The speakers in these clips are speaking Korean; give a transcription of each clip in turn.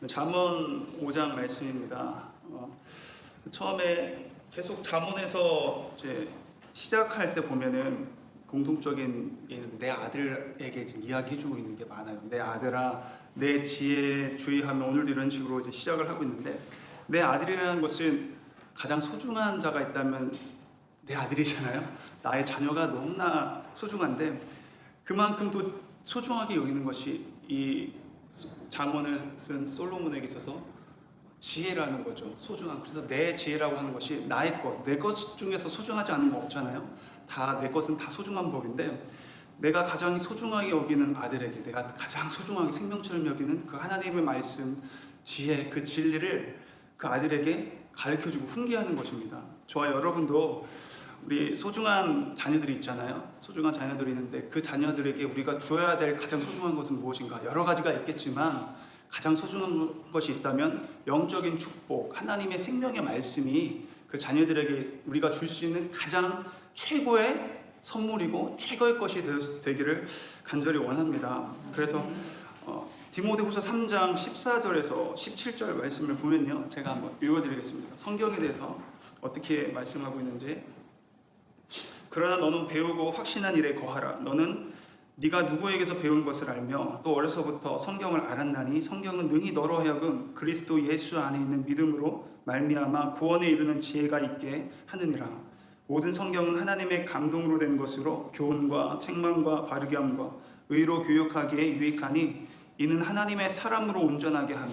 잠언 5장 말씀입니다. 처음에 계속 잠언에서 이제 시작할 때 보면은 공통적인 예는 내 아들에게 지금 이야기해주고 있는 게 많아요. 내 아들아, 내 지혜에 주의하며, 오늘도 이런 식으로 이제 시작을 하고 있는데, 내 아들이라는 것은 가장 소중한 자가 있다면 내 아들이잖아요. 나의 자녀가 너무나 소중한데 그만큼 또 소중하게 여기는 것이 이 잠언을 쓴 솔로몬에게 있어서 지혜라는 거죠. 소중한. 그래서 내 지혜라고 하는 것이 나의 것, 내 것 중에서 소중하지 않은 거 없잖아요. 다 내 것은 다 소중한 법인데, 내가 가장 소중하게 여기는 아들에게, 내가 가장 소중하게 생명처럼 여기는 그 하나님의 말씀, 지혜, 그 진리를 그 아들에게 가르쳐주고 훈계하는 것입니다. 저와 여러분도 우리 소중한 자녀들이 있잖아요. 소중한 자녀들이 있는데 그 자녀들에게 우리가 주어야 될 가장 소중한 것은 무엇인가? 여러 가지가 있겠지만 가장 소중한 것이 있다면 영적인 축복, 하나님의 생명의 말씀이 그 자녀들에게 우리가 줄 수 있는 가장 최고의 선물이고 최고의 것이 되기를 간절히 원합니다. 그래서 디모데후서 3장 14절에서 17절 말씀을 보면요, 제가 한번 읽어드리겠습니다. 성경에 대해서 어떻게 말씀하고 있는지. 그러나 너는 배우고 확신한 일에 거하라. 너는 네가 누구에게서 배운 것을 알며 또 어려서부터 성경을 알았나니 성경은 능히 너로 하여금 그리스도 예수 안에 있는 믿음으로 말미암아 구원에 이르는 지혜가 있게 하느니라. 모든 성경은 하나님의 감동으로 된 것으로 교훈과 책망과 바르게 함과 의로 교육하기에 유익하니 이는 하나님의 사람으로 온전하게 하며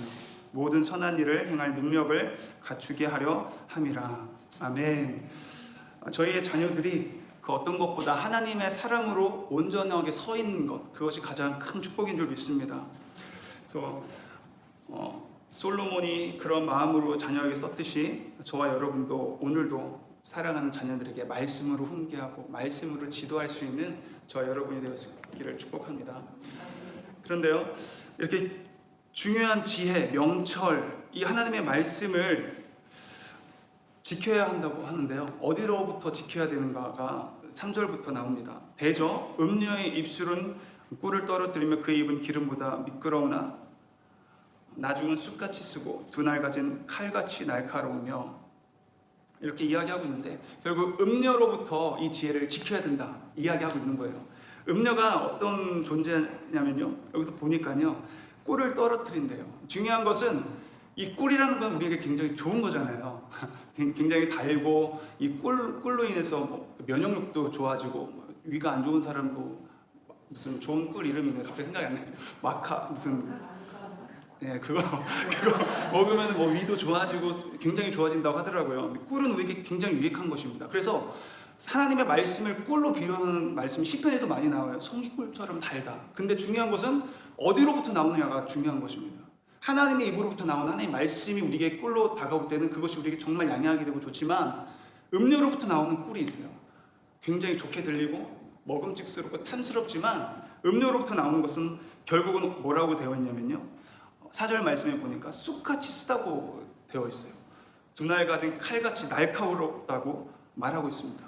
모든 선한 일을 행할 능력을 갖추게 하려 함이라. 아멘. 저희의 자녀들이 그 어떤 것보다 하나님의 사랑으로 온전하게 서 있는 것, 그것이 가장 큰 축복인 줄 믿습니다. 그래서 솔로몬이 그런 마음으로 자녀에게 썼듯이 저와 여러분도 오늘도 사랑하는 자녀들에게 말씀으로 훈계하고 말씀으로 지도할 수 있는 저와 여러분이 되었기를 축복합니다. 그런데요, 이렇게 중요한 지혜, 명철, 이 하나님의 말씀을 지켜야 한다고 하는데요, 어디로부터 지켜야 되는가가 3절부터 나옵니다. 대저 음녀의 입술은 꿀을 떨어뜨리며 그 입은 기름보다 미끄러우나 나중은 쑥같이 쓰고 두 날 가진 칼같이 날카로우며, 이렇게 이야기하고 있는데 결국 음녀로부터 이 지혜를 지켜야 된다 이야기하고 있는 거예요. 음녀가 어떤 존재냐면요, 여기서 보니까요, 꿀을 떨어뜨린대요. 중요한 것은 이 꿀이라는 건 우리에게 굉장히 좋은 거잖아요. 굉장히 달고 이 꿀로 인해서 뭐 면역력도 좋아지고, 위가 안 좋은 사람도 무슨 좋은 꿀 이름이 갑자기 생각이 안 나요. 마카 무슨 그거 먹으면 뭐 위도 좋아지고 굉장히 좋아진다고 하더라고요. 꿀은 우리에게 굉장히 유익한 것입니다. 그래서 하나님의 말씀을 꿀로 비유하는 말씀이 시편에도 많이 나와요. 송이꿀처럼 달다. 근데 중요한 것은 어디로부터 나오느냐가 중요한 것입니다. 하나님의 입으로부터 나오는 하나님의 말씀이 우리에게 꿀로 다가올 때는 그것이 우리에게 정말 양양하게 되고 좋지만, 음료로부터 나오는 꿀이 있어요. 굉장히 좋게 들리고 먹음직스럽고 탐스럽지만 음료로부터 나오는 것은 결국은 뭐라고 되어 있냐면요, 4절 말씀에 보니까 쑥같이 쓰다고 되어 있어요. 두 날 가진 칼같이 날카롭다고 말하고 있습니다.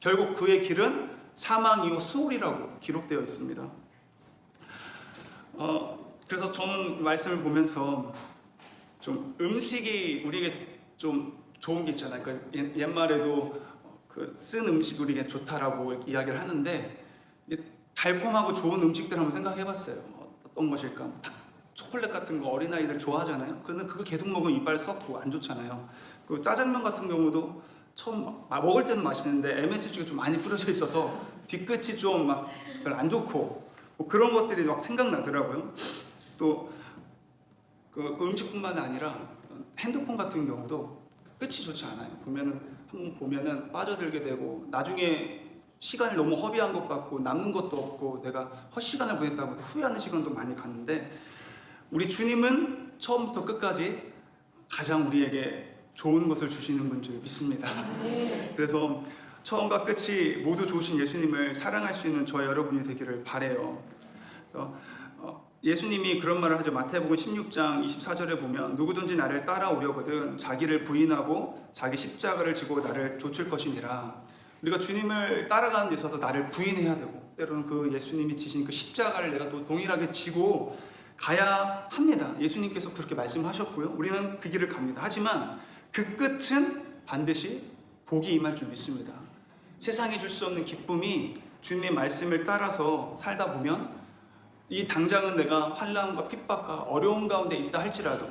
결국 그의 길은 사망이요 수월이라고 기록되어 있습니다. 그래서 저는 말씀을 보면서 좀 음식이 우리에게 좀 좋은 게 있잖아요. 그러니까 옛말에도 그 쓴 음식이 우리에게 좋다라고 이야기를 하는데, 달콤하고 좋은 음식들 한번 생각해봤어요. 어떤 것일까? 초콜릿 같은 거 어린아이들 좋아하잖아요. 근데 그거 계속 먹으면 이빨 썩고 안 좋잖아요. 그 짜장면 같은 경우도 처음 먹을 때는 맛있는데 MSG가 좀 많이 뿌려져 있어서 뒤끝이 좀 막 별로 안 좋고, 뭐 그런 것들이 막 생각나더라고요. 또 그 음식뿐만 아니라 핸드폰 같은 경우도 끝이 좋지 않아요. 한번 보면은 빠져들게 되고 나중에 시간을 너무 허비한 것 같고 남는 것도 없고 내가 헛시간을 보냈다고 후회하는 시간도 많이 갔는데, 우리 주님은 처음부터 끝까지 가장 우리에게 좋은 것을 주시는 분 줄 믿습니다. 그래서 처음과 끝이 모두 좋으신 예수님을 사랑할 수 있는 저와 여러분이 되기를 바라요. 예수님이 그런 말을 하죠. 마태복음 16장 24절에 보면 누구든지 나를 따라오려거든 자기를 부인하고 자기 십자가를 지고 나를 좇을 것이니라. 우리가 주님을 따라가는 데 있어서 나를 부인해야 되고, 때로는 그 예수님이 지신 그 십자가를 내가 또 동일하게 지고 가야 합니다. 예수님께서 그렇게 말씀하셨고요. 우리는 그 길을 갑니다. 하지만 그 끝은 반드시 복이 임할 줄 믿습니다. 세상이 줄 수 없는 기쁨이 주님의 말씀을 따라서 살다 보면 이 당장은 내가 환난과 핍박과 어려움 가운데 있다 할지라도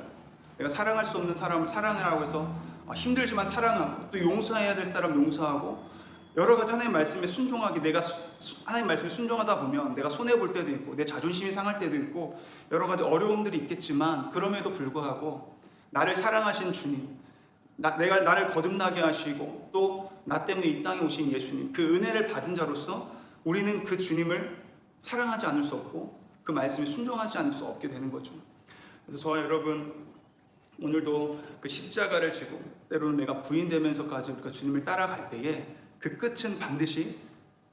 내가 사랑할 수 없는 사람을 사랑하라고 해서 힘들지만 사랑하고 또 용서해야 될 사람 용서하고 여러 가지 하나님 말씀에 순종하게 내가 하나님 말씀에 순종하다 보면 내가 손해 볼 때도 있고 내 자존심이 상할 때도 있고 여러 가지 어려움들이 있겠지만 그럼에도 불구하고 나를 사랑하신 주님, 나를 거듭나게 하시고 또 나 때문에 이 땅에 오신 예수님, 그 은혜를 받은 자로서 우리는 그 주님을 사랑하지 않을 수 없고 그 말씀에 순종하지 않을 수 없게 되는 거죠. 그래서 저와 여러분 오늘도 그 십자가를 지고 때로는 내가 부인되면서까지 우리가 주님을 따라갈 때에 그 끝은 반드시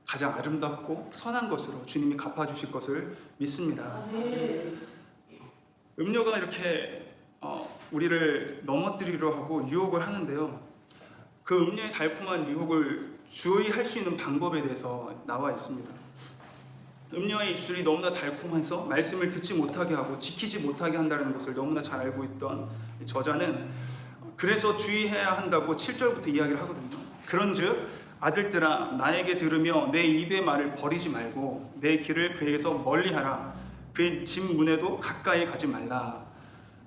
가장 아름답고 선한 것으로 주님이 갚아주실 것을 믿습니다. 음료가 이렇게 우리를 넘어뜨리려 하고 유혹을 하는데요. 그 음료의 달콤한 유혹을 주의할 수 있는 방법에 대해서 나와 있습니다. 음료의 입술이 너무나 달콤해서 말씀을 듣지 못하게 하고 지키지 못하게 한다는 것을 너무나 잘 알고 있던 저자는 그래서 주의해야 한다고 7절부터 이야기를 하거든요. 그런즉 아들들아 나에게 들으며 내 입의 말을 버리지 말고 내 길을 그에게서 멀리하라. 그의 집 문에도 가까이 가지 말라.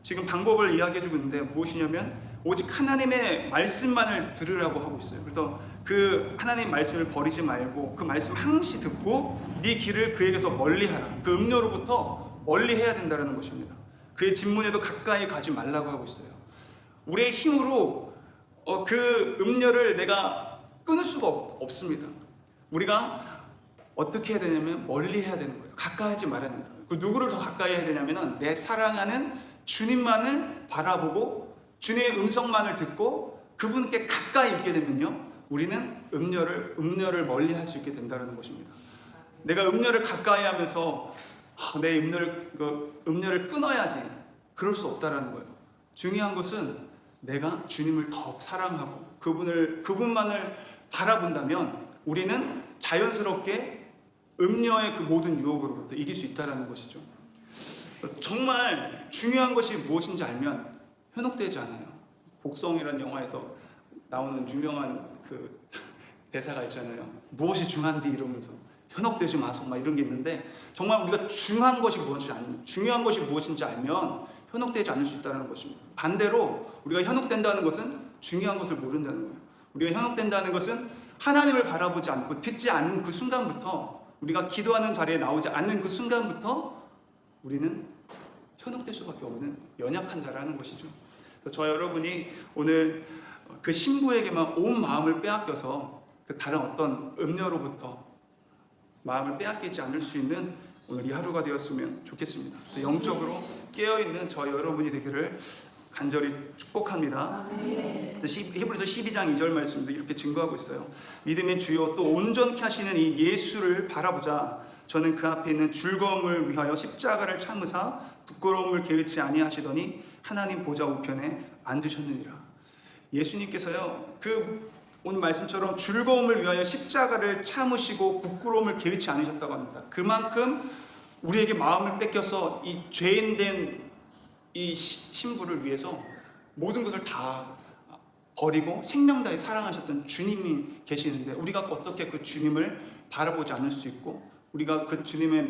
지금 방법을 이야기해주고 있는데 무엇이냐면 오직 하나님의 말씀만을 들으라고 하고 있어요. 그래서 그 하나님 말씀을 버리지 말고 그 말씀 항시 듣고 네 길을 그에게서 멀리하라. 그 음료로부터 멀리해야 된다는 것입니다. 그의 집 문에도 가까이 가지 말라고 하고 있어요. 우리의 힘으로 그 음료를 내가 끊을 수가 없습니다. 우리가 어떻게 해야 되냐면 멀리 해야 되는 거예요. 가까이 하지 말아야 됩니다. 그 누구를 더 가까이 해야 되냐면 내 사랑하는 주님만을 바라보고 주님의 음성만을 듣고 그분께 가까이 있게 되면요, 우리는 음료를 멀리 할 수 있게 된다는 것입니다. 내가 음료를 가까이 하면서 내 음료를 끊어야지, 그럴 수 없다라는 거예요. 중요한 것은 내가 주님을 더욱 사랑하고 그분만을 바라본다면 우리는 자연스럽게 음료의 그 모든 유혹으로부터 이길 수 있다는 것이죠. 정말 중요한 것이 무엇인지 알면 현혹되지 않아요. 곡성이라는 영화에서 나오는 유명한 그 대사가 있잖아요. 무엇이 중한디 이러면서 현혹되지 마소 막 이런 게 있는데 정말 우리가 중요한 것이 무엇인지 알면 현혹되지 않을 수 있다는 것입니다. 반대로 우리가 현혹된다는 것은 중요한 것을 모른다는 거예요. 우리가 현혹된다는 것은 하나님을 바라보지 않고 듣지 않는 그 순간부터, 우리가 기도하는 자리에 나오지 않는 그 순간부터 우리는 현혹될 수밖에 없는 연약한 자라는 것이죠. 저 여러분이 오늘 그 신부에게만 온 마음을 빼앗겨서 그 다른 어떤 음료로부터 마음을 빼앗기지 않을 수 있는 오늘 이 하루가 되었으면 좋겠습니다. 영적으로 깨어있는 저 여러분이 되기를 간절히 축복합니다. 히브리서 12장 2절 말씀도 이렇게 증거하고 있어요. 믿음의 주요 또 온전케 하시는 이 예수를 바라보자. 저는 그 앞에 있는 즐거움을 위하여 십자가를 참으사 부끄러움을 개의치 아니하시더니 하나님 보좌 우편에 앉으셨느니라. 예수님께서요, 그 오늘 말씀처럼 즐거움을 위하여 십자가를 참으시고 부끄러움을 개의치 않으셨다고 합니다. 그만큼 우리에게 마음을 뺏겨서 이 죄인된 이 신부를 위해서 모든 것을 다 버리고 생명 다해 사랑하셨던 주님이 계시는데 우리가 어떻게 그 주님을 바라보지 않을 수 있고 우리가 그 주님의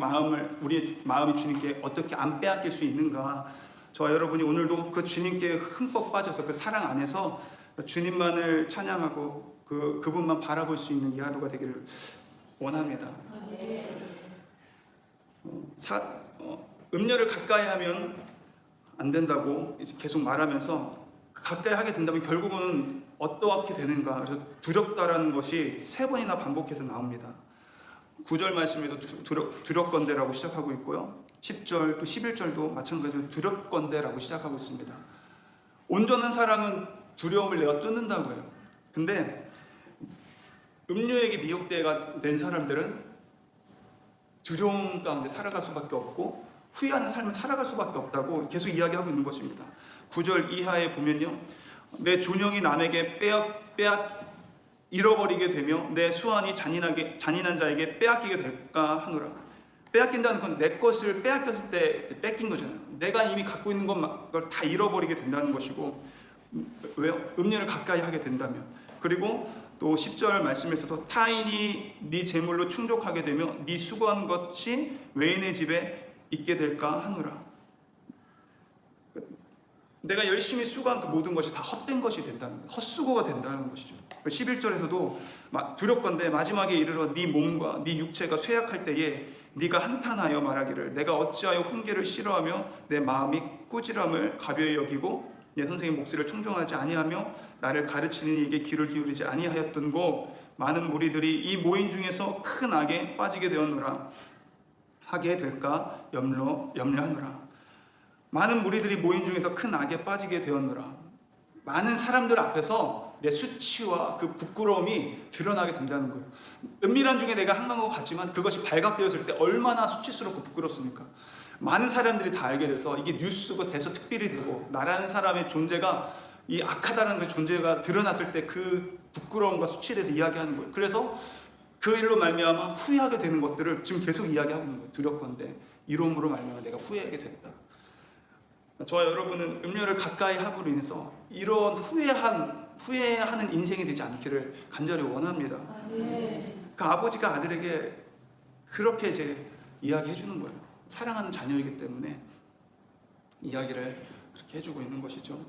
우리의 마음이 주님께 어떻게 안 빼앗길 수 있는가. 저와 여러분이 오늘도 그 주님께 흠뻑 빠져서 그 사랑 안에서 주님만을 찬양하고 그분만 바라볼 수 있는 이 하루가 되기를 원합니다. 음료를 가까이 하면 안 된다고 이제 계속 말하면서 가까이 하게 된다면 결국은 어떻게 되는가. 그래서 두렵다라는 것이 3번이나 반복해서 나옵니다. 9절 말씀에도 두렵건대라고 시작하고 있고요. 10절 또 11절도 마찬가지로 두렵건대라고 시작하고 있습니다. 온전한 사랑은 두려움을 내가 뚫는다고 해요. 근데 음료에게 미혹된 사람들은 두려움 가운데 살아갈 수밖에 없고 후회하는 삶을 살아갈 수밖에 없다고 계속 이야기하고 있는 것입니다. 9절 이하에 보면요, 내 존영이 남에게 잃어버리게 되며 내 수완이 잔인한 자에게 빼앗기게 될까 하노라. 빼앗긴다는 건 내 것을 빼앗겼을 때 뺏긴 거잖아요. 내가 이미 갖고 있는 걸 다 잃어버리게 된다는 것이고, 왜요? 음료를 가까이 하게 된다면. 그리고 또 10절 말씀에서도 타인이 네 재물로 충족하게 되며 네 수고한 것이 외인의 집에 있게 될까 하노라. 내가 열심히 수고한 그 모든 것이 다 헛된 것이 된다는 거예요. 헛수고가 된다는 것이죠. 11절에서도 두렵건대 마지막에 이르러 네 몸과 네 육체가 쇠약할 때에 네가 한탄하여 말하기를 내가 어찌하여 훈계를 싫어하며 내 마음이 꾸지람을 가벼이 여기고 내 선생의 목소리를 청종하지 아니하며 나를 가르치는 이에게 귀를 기울이지 아니하였던고 많은 무리들이 이 모임 중에서 큰 악에 빠지게 되었노라 하게 될까 염려하노라. 많은 무리들이 모임 중에서 큰 악에 빠지게 되었노라. 많은 사람들 앞에서 내 수치와 그 부끄러움이 드러나게 된다는 거예요. 은밀한 중에 내가 행한 것 같지만 그것이 발각되었을 때 얼마나 수치스럽고 부끄럽습니까? 많은 사람들이 다 알게 돼서 이게 뉴스가 돼서 특별히 되고 나라는 사람의 존재가 이 악하다는 그 존재가 드러났을 때 그 부끄러움과 수치에 대해서 이야기하는 거예요. 그래서 그 일로 말미암아 후회하게 되는 것들을 지금 계속 이야기하고 있는 거예요. 두렵건대 이름으로 말미암아 내가 후회하게 됐다. 저와 여러분은 음료를 가까이 함으로 인해서 이런 후회하는 인생이 되지 않기를 간절히 원합니다. 그 아버지가 아들에게 그렇게 이제 이야기해 주는 거예요. 사랑하는 자녀이기 때문에 이야기를 그렇게 해주고 있는 것이죠.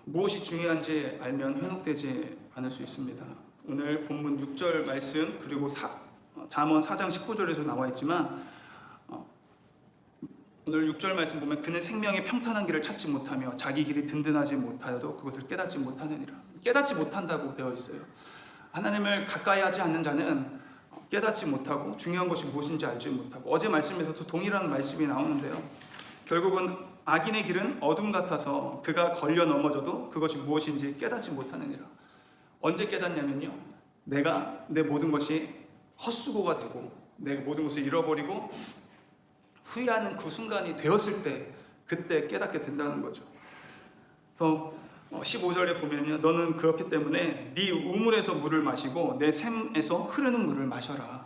무엇이 중요한지 알면 현혹되지 않을 수 있습니다. 오늘 본문 6절 말씀 그리고 잠언 4장 19절에도 나와 있지만 오늘 6절 말씀 보면 그는 생명의 평탄한 길을 찾지 못하며 자기 길이 든든하지 못하여도 그것을 깨닫지 못하느니라. 깨닫지 못한다고 되어 있어요. 하나님을 가까이 하지 않는 자는 깨닫지 못하고 중요한 것이 무엇인지 알지 못하고 어제 말씀에서도 동일한 말씀이 나오는데요. 결국은 악인의 길은 어둠 같아서 그가 걸려 넘어져도 그것이 무엇인지 깨닫지 못하느니라. 언제 깨닫냐면요. 내가 내 모든 것이 헛수고가 되고 내 모든 것을 잃어버리고 후회하는 그 순간이 되었을 때 그때 깨닫게 된다는 거죠. 그래서 15절에 보면요. 너는 그렇기 때문에 네 우물에서 물을 마시고 내 샘에서 흐르는 물을 마셔라.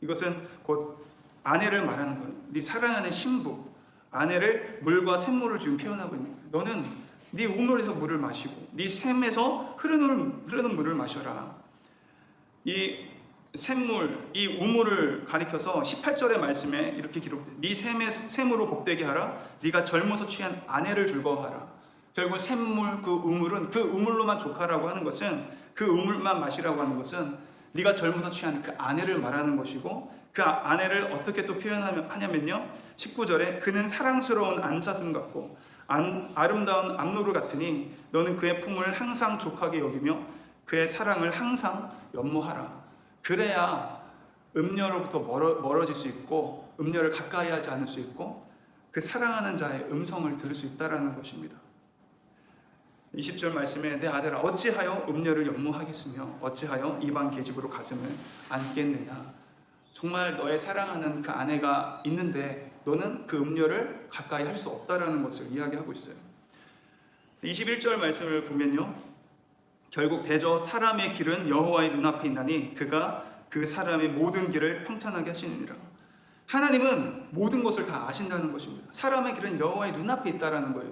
이것은 곧 아내를 말하는 거예요. 네 사랑하는 신부 아내를 물과 샘물을 지금 표현하고 있는 거예요. 너는 네 우물에서 물을 마시고 네 샘에서 흐르는 물을 마셔라. 이 샘물, 이 우물을 가리켜서 18절의 말씀에 이렇게 기록돼. 네 샘으로 복되게 하라. 네가 젊어서 취한 아내를 즐거워하라. 결국 샘물, 그 우물은 그 우물로만 족하라고 하는 것은 그 우물만 마시라고 하는 것은 네가 젊어서 취한 그 아내를 말하는 것이고 그 아내를 어떻게 또 표현하냐면요. 19절에 그는 사랑스러운 안사슴 같고 아름다운 암노루 같으니 너는 그의 품을 항상 족하게 여기며 그의 사랑을 항상 연모하라. 그래야 음녀로부터 멀어질 수 있고 음녀를 가까이 하지 않을 수 있고 그 사랑하는 자의 음성을 들을 수 있다는 것입니다. 20절 말씀에 내 아들아 어찌하여 음녀를 연모하겠으며 어찌하여 이방 계집으로 가슴을 안겠느냐. 정말 너의 사랑하는 그 아내가 있는데 너는 그 음녀를 가까이 할 수 없다라는 것을 이야기하고 있어요. 21절 말씀을 보면요. 결국 대저 사람의 길은 여호와의 눈앞에 있나니 그가 그 사람의 모든 길을 평탄하게 하시느니라. 하나님은 모든 것을 다 아신다는 것입니다. 사람의 길은 여호와의 눈앞에 있다라는 거예요.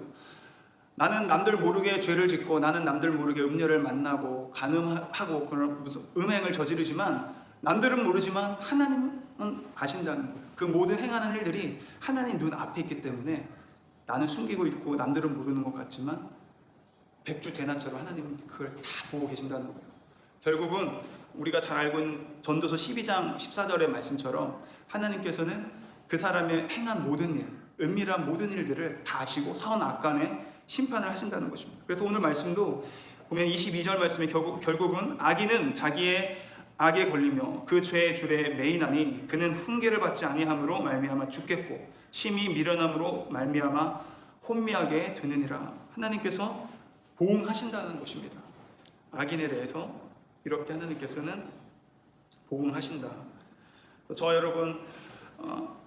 나는 남들 모르게 죄를 짓고 나는 남들 모르게 음녀를 만나고 간음하고 그런 무슨 음행을 저지르지만 남들은 모르지만 하나님은 아신다는 거예요. 그 모든 행하는 일들이 하나님 눈 앞에 있기 때문에 나는 숨기고 있고 남들은 모르는 것 같지만 백주대난처럼 하나님은 그걸 다 보고 계신다는 거예요. 결국은 우리가 잘 알고 있는 전도서 12장 14절의 말씀처럼 하나님께서는 그 사람의 행한 모든 일, 은밀한 모든 일들을 다 아시고 선악간에 심판을 하신다는 것입니다. 그래서 오늘 말씀도 보면 22절 말씀에 결국은 악인은 자기의 악에 걸리며 그 죄의 줄에 매이나니 그는 훈계를 받지 아니함으로 말미암아 죽겠고 심히 미련함으로 말미암아 혼미하게 되느니라. 하나님께서 보응하신다는 것입니다. 악인에 대해서 이렇게 하나님께서는 보응하신다. 저와 여러분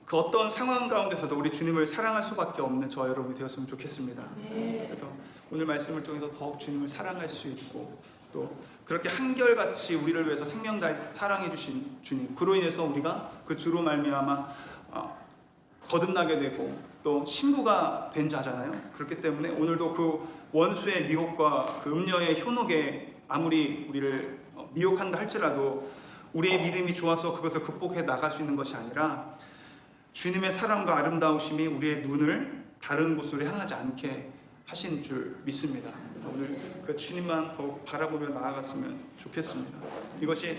그 어떤 상황 가운데서도 우리 주님을 사랑할 수밖에 없는 저와 여러분이 되었으면 좋겠습니다. 그래서 오늘 말씀을 통해서 더욱 주님을 사랑할 수 있고 또 그렇게 한결같이 우리를 위해서 생명 다해 사랑해 주신 주님, 그로 인해서 우리가 그 주로 말미암아 거듭나게 되고 또 신부가 된 자잖아요. 그렇기 때문에 오늘도 그 원수의 미혹과 그 음녀의 현혹에 아무리 우리를 미혹한다 할지라도 우리의 믿음이 좋아서 그것을 극복해 나갈 수 있는 것이 아니라 주님의 사랑과 아름다우심이 우리의 눈을 다른 곳으로 향하지 않게 하신 줄 믿습니다. 오늘 그 주님만 더욱 바라보며 나아갔으면 좋겠습니다. 이것이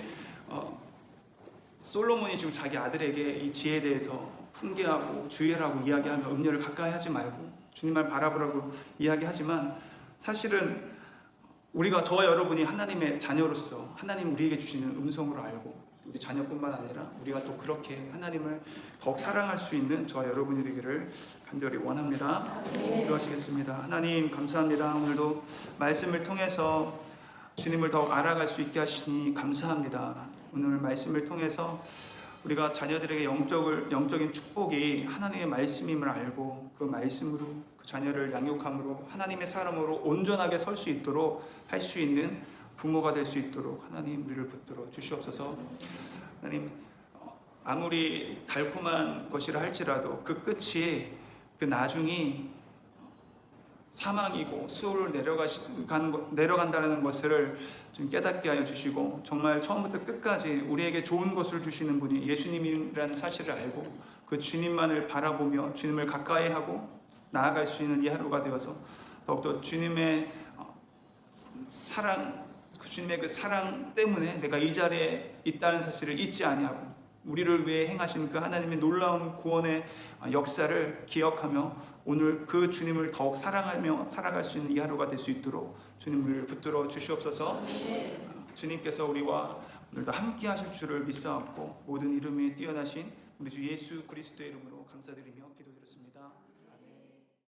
솔로몬이 지금 자기 아들에게 이 지혜에 대해서 훈계하고 주의하라고 이야기하며 음녀를 가까이 하지 말고 주님만 바라보라고 이야기하지만, 사실은 우리가, 저와 여러분이 하나님의 자녀로서 하나님 우리에게 주시는 음성으로 알고 우리 자녀뿐만 아니라 우리가 또 그렇게 하나님을 더욱 사랑할 수 있는 저와 여러분이 되기를 간절히 원합니다. 기도하시겠습니다. 하나님 감사합니다. 오늘도 말씀을 통해서 주님을 더욱 알아갈 수 있게 하시니 감사합니다. 오늘 말씀을 통해서 우리가 자녀들에게 영적인 축복이 하나님의 말씀임을 알고 그 말씀으로 그 자녀를 양육함으로 하나님의 사람으로 온전하게 설 수 있도록 할 수 있는 부모가 될 수 있도록 하나님 우리를 붙들어 주시옵소서. 하나님, 아무리 달콤한 것이라 할지라도 그 끝이, 그 나중이 사망이고 수호를 내려간다는 것을 좀 깨닫게 하여 주시고, 정말 처음부터 끝까지 우리에게 좋은 것을 주시는 분이 예수님이라는 사실을 알고 그 주님만을 바라보며 주님을 가까이 하고 나아갈 수 있는 이 하루가 되어서 더욱더 주님의 사랑, 주님의 그 사랑 때문에 내가 이 자리에 있다는 사실을 잊지 아니하고 우리를 위해 행하신 그 하나님의 놀라운 구원의 역사를 기억하며 오늘 그 주님을 더욱 사랑하며 살아갈 수 있는 이 하루가 될 수 있도록 주님을 붙들어 주시옵소서. 주님께서 우리와 오늘도 함께 하실 줄을 믿사옵고 모든 이름에 뛰어나신 우리 주 예수 그리스도의 이름으로 감사드리며